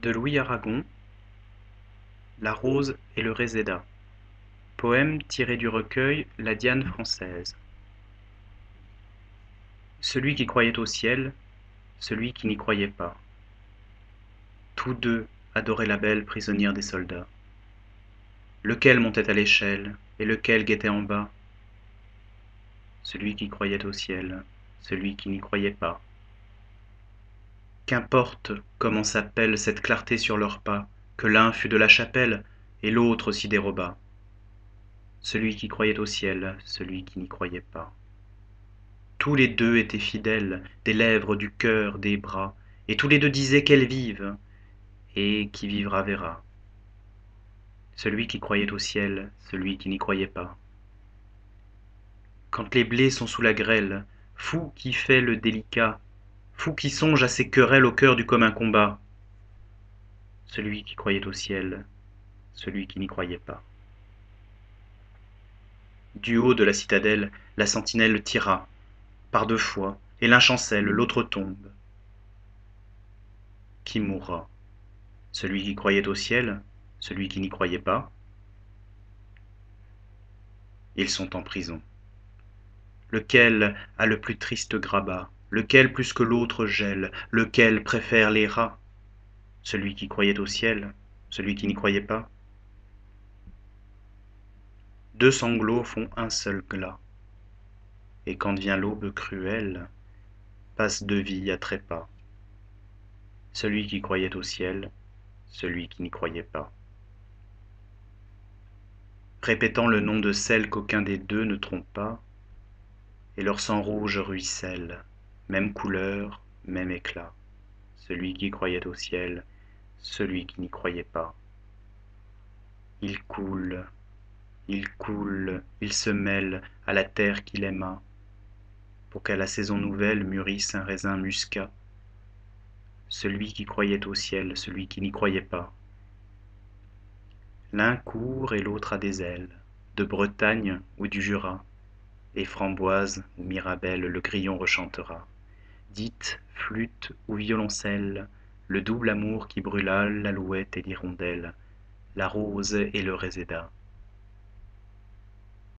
De Louis Aragon, La rose et le réséda. Poème tiré du recueil La Diane française. Celui qui croyait au ciel, celui qui n'y croyait pas. Tous deux adoraient la belle prisonnière des soldats. Lequel montait à l'échelle et lequel guettait en bas? Celui qui croyait au ciel, celui qui n'y croyait pas. Qu'importe comment s'appelle cette clarté sur leurs pas, que l'un fût de la chapelle et l'autre s'y déroba. Celui qui croyait au ciel, celui qui n'y croyait pas. Tous les deux étaient fidèles, des lèvres, du cœur, des bras, et tous les deux disaient qu'elle vive, et qui vivra verra. Celui qui croyait au ciel, celui qui n'y croyait pas. Quand les blés sont sous la grêle, fou qui fait le délicat, fou qui songe à ces querelles au cœur du commun combat. Celui qui croyait au ciel, celui qui n'y croyait pas. Du haut de la citadelle, la sentinelle tira, par deux fois, et l'un chancelle, l'autre tombe. Qui mourra? Celui qui croyait au ciel, celui qui n'y croyait pas. Ils sont en prison. Lequel a le plus triste grabat? Lequel plus que l'autre gèle? Lequel préfère les rats? Celui qui croyait au ciel, celui qui n'y croyait pas. Deux sanglots font un seul glas, et quand vient l'aube cruelle, passe deux vies à trépas. Celui qui croyait au ciel, celui qui n'y croyait pas. Répétant le nom de celle qu'aucun des deux ne trompe pas, et leur sang rouge ruisselle, même couleur, même éclat. Celui qui croyait au ciel, celui qui n'y croyait pas. Il coule, il coule, il se mêle à la terre qu'il aima, pour qu'à la saison nouvelle mûrisse un raisin muscat. Celui qui croyait au ciel, celui qui n'y croyait pas. L'un court et l'autre a des ailes, de Bretagne ou du Jura, et framboise ou mirabelle le grillon rechantera. Dites, flûte ou violoncelle, le double amour qui brûla l'alouette et l'hirondelle, la rose et le réséda.